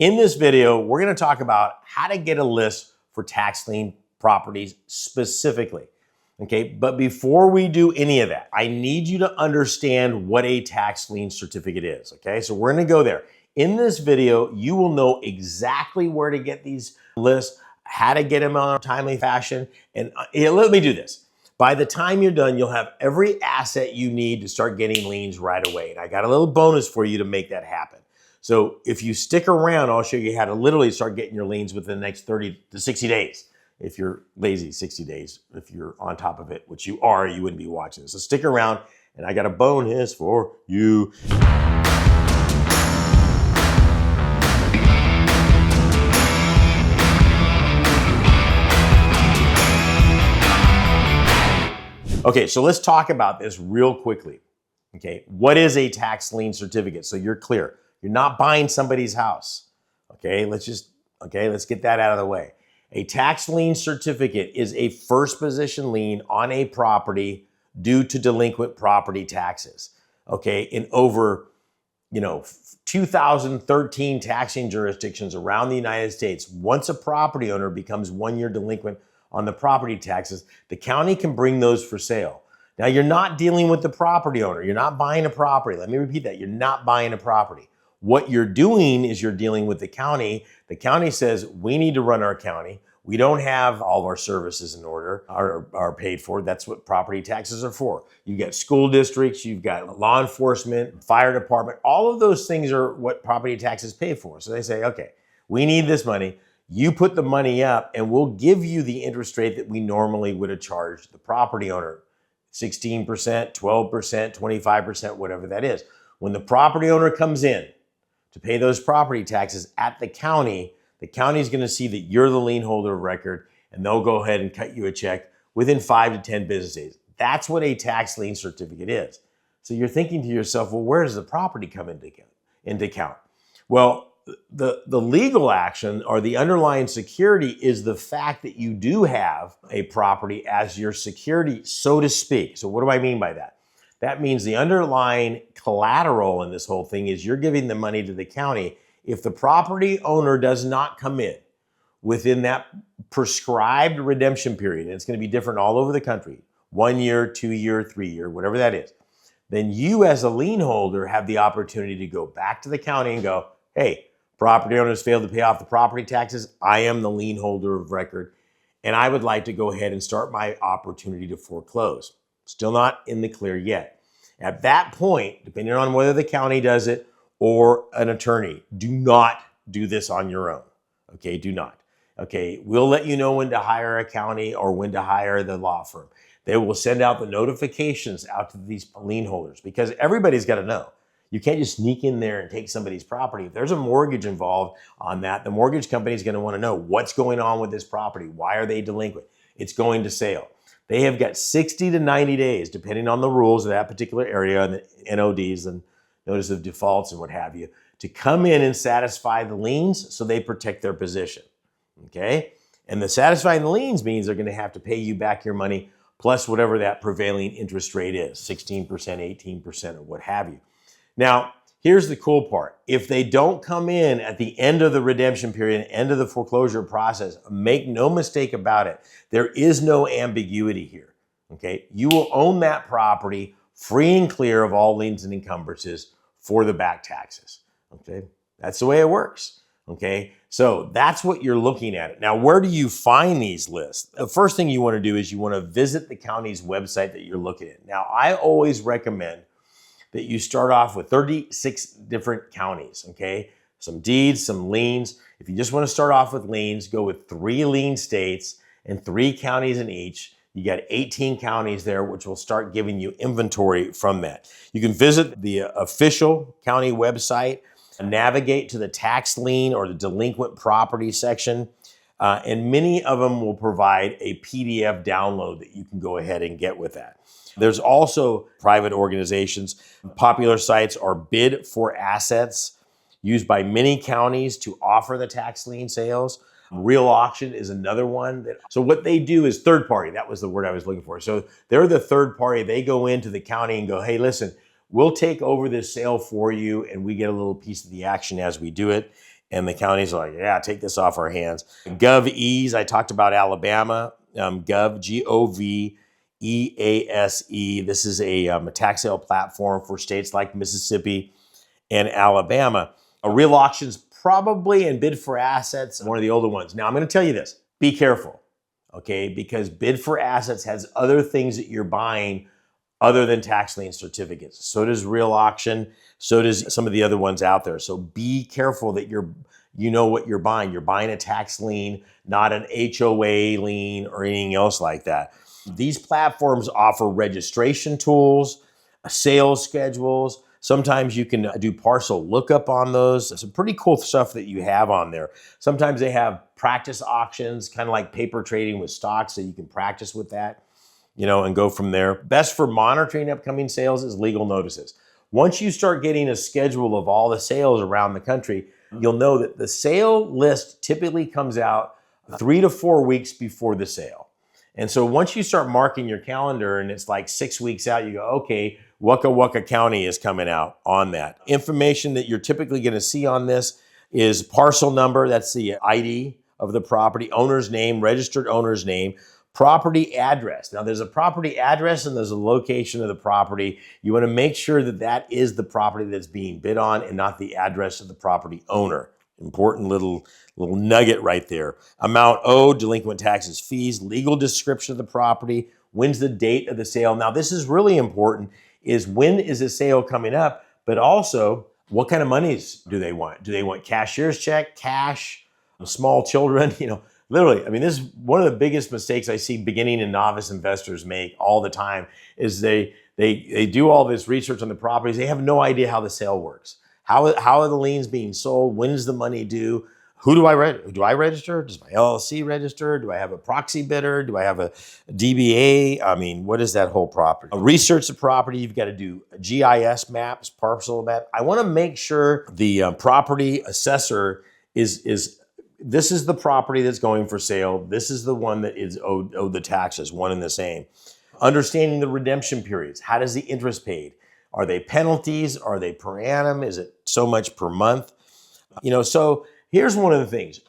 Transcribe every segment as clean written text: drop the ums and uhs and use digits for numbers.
In this video, we're going to talk about how to get a list for tax lien properties specifically. Okay, but before we do any of that, I need you to understand what a tax lien certificate is. Okay, so we're going to go there. In this video, you will know exactly where to get these lists, how to get them on a timely fashion. And let me do this. By the time you're done, you'll have every asset you need to start getting liens right away. And I got a little bonus for you to make that happen. So if you stick around, I'll show you how to literally start getting your liens within the next 30 to 60 days. If you're lazy, 60 days. If you're on top of it, which you are, you wouldn't be watching this. So stick around, and I got a bonus for you. Okay, so let's talk about this real quickly. Okay, what is a tax lien certificate? So you're clear. You're not buying somebody's house. Okay, let's get that out of the way. A tax lien certificate is a first position lien on a property due to delinquent property taxes. Okay, in over 2013 taxing jurisdictions around the United States, once a property owner becomes 1 year delinquent on the property taxes, the county can bring those for sale. Now, you're not dealing with the property owner. You're not buying a property. Let me repeat that. You're not buying a property. What you're doing is you're dealing with the county. The county says, we need to run our county. We don't have all of our services in order, are paid for. That's what property taxes are for. You've got school districts, you've got law enforcement, fire department. All of those things are what property taxes pay for. So they say, okay, we need this money. You put the money up and we'll give you the interest rate that we normally would have charged the property owner. 16%, 12%, 25%, whatever that is. When the property owner comes in to pay those property taxes at the county is going to see that you're the lien holder of record, and they'll go ahead and cut you a check within 5 to 10 business days. That's what a tax lien certificate is. So you're thinking to yourself, well, where does the property come into account? Well, the legal action or the underlying security is the fact that you do have a property as your security, so to speak. So what do I mean by that? That means the underlying collateral in this whole thing is you're giving the money to the county. If the property owner does not come in within that prescribed redemption period, and it's going to be different all over the country, 1 year, 2 year, 3 year, whatever that is, then you as a lien holder have the opportunity to go back to the county and go, hey, property owners failed to pay off the property taxes. I am the lien holder of record, and I would like to go ahead and start my opportunity to foreclose. Still not in the clear yet. At that point, depending on whether the county does it or an attorney, do not do this on your own. Okay, do not. Okay, we'll let you know when to hire a county or when to hire the law firm. They will send out the notifications out to these lien holders because everybody's got to know. You can't just sneak in there and take somebody's property. If there's a mortgage involved on that, the mortgage company is going to want to know what's going on with this property. Why are they delinquent? It's going to sale. They have got 60 to 90 days, depending on the rules of that particular area and the NODs and notice of defaults and what have you, to come in and satisfy the liens so they protect their position. Okay? And the satisfying the liens means they're going to have to pay you back your money plus whatever that prevailing interest rate is, 16%, 18%, or what have you. Now, here's the cool part. If they don't come in at the end of the redemption period, end of the foreclosure process, make no mistake about it, there is no ambiguity here, okay? You will own that property free and clear of all liens and encumbrances for the back taxes, okay? That's the way it works, okay? So that's what you're looking at. Now, where do you find these lists? The first thing you want to do is you want to visit the county's website that you're looking at. Now, I always recommend that you start off with 36 different counties, okay? Some deeds, some liens. If you just want to start off with liens, go with 3 lien states and 3 counties in each. You got 18 counties there, which will start giving you inventory from that. You can visit the official county website, navigate to the tax lien or the delinquent property section, and many of them will provide a PDF download that you can go ahead and get with that. There's also private organizations. Popular sites are Bid for Assets, used by many counties to offer the tax lien sales. Real Auction is another one. So what they do is third party. That was the word I was looking for. So they're the third party. They go into the county and go, hey, listen, we'll take over this sale for you, and we get a little piece of the action as we do it. And the counties are like, yeah, take this off our hands. GovEase, I talked about Alabama. Gov, G-O-V-E-A-S-E. This is a tax sale platform for states like Mississippi and Alabama. A real auction's probably, and bid for assets, one of the older ones. Now, I'm going to tell you this. Be careful, okay? Because bid for assets has other things that you're buying other than tax lien certificates. So does real auction. So does some of the other ones out there. So be careful that you know what you're buying. You're buying a tax lien, not an HOA lien or anything else like that. These platforms offer registration tools, sales schedules. Sometimes you can do parcel lookup on those. Some pretty cool stuff that you have on there. Sometimes they have practice auctions, kind of like paper trading with stocks, so you can practice with that, and go from there. Best for monitoring upcoming sales is legal notices. Once you start getting a schedule of all the sales around the country, you'll know that the sale list typically comes out 3 to 4 weeks before the sale. And so once you start marking your calendar and it's like 6 weeks out, you go, okay, Waka Waka County is coming out on that. Information that you're typically going to see on this is parcel number, that's the ID of the property, owner's name, registered owner's name, property address. Now there's a property address and there's a location of the property. You want to make sure that that is the property that's being bid on and not the address of the property owner. Important little nugget right there. Amount owed, delinquent taxes, fees, legal description of the property, when's the date of the sale. Now this is really important, is when is the sale coming up, but also what kind of monies do they want? Do they want cashier's check, cash, small children? Literally, I mean, this is one of the biggest mistakes I see beginning and novice investors make all the time is they do all this research on the properties. They have no idea how the sale works. How are the liens being sold? When is the money due? Who do I register? Does my LLC register? Do I have a proxy bidder? Do I have a DBA? I mean, what is that whole property? Research the property. You've got to do GIS maps, parcel map. I want to make sure the property assessor is this is the property that's going for sale. This is the one that is owed the taxes, one and the same. Understanding the redemption periods. How does the interest paid? Are they penalties? Are they per annum? Is it so much per month? So here's one of the things.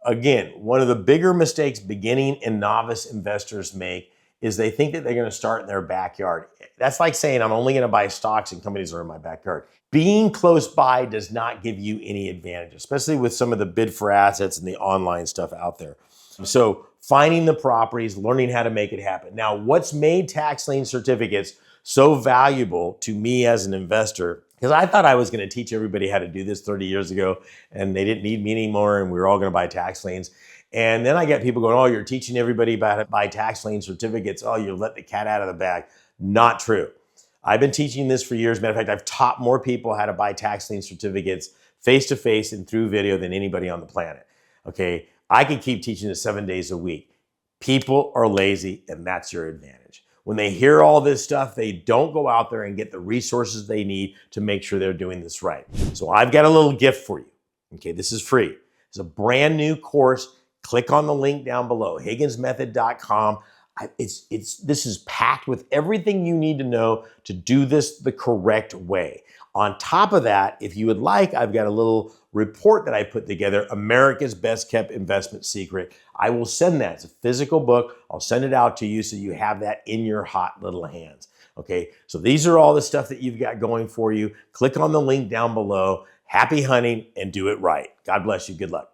Again, one of the bigger mistakes beginning and novice investors make is they think that they're going to start in their backyard. That's like saying I'm only going to buy stocks in companies that are in my backyard. Being close by does not give you any advantage, especially with some of the bid for assets and the online stuff out there. So finding the properties, learning how to make it happen. Now, what's made tax lien certificates so valuable to me as an investor, because I thought I was going to teach everybody how to do this 30 years ago and they didn't need me anymore and we were all going to buy tax liens. And then I get people going, oh, you're teaching everybody about how to buy tax lien certificates. Oh, you let the cat out of the bag. Not true. I've been teaching this for years. Matter of fact, I've taught more people how to buy tax lien certificates face-to-face and through video than anybody on the planet. Okay, I could keep teaching this 7 days a week. People are lazy, and that's your advantage. When they hear all this stuff, they don't go out there and get the resources they need to make sure they're doing this right. So I've got a little gift for you. Okay, this is free. It's a brand new course. Click on the link down below, higginsmethod.com. This is packed with everything you need to know to do this the correct way. On top of that, if you would like, I've got a little report that I put together, America's Best Kept Investment Secret. I will send that. It's a physical book. I'll send it out to you so you have that in your hot little hands. Okay, so these are all the stuff that you've got going for you. Click on the link down below. Happy hunting and do it right. God bless you. Good luck.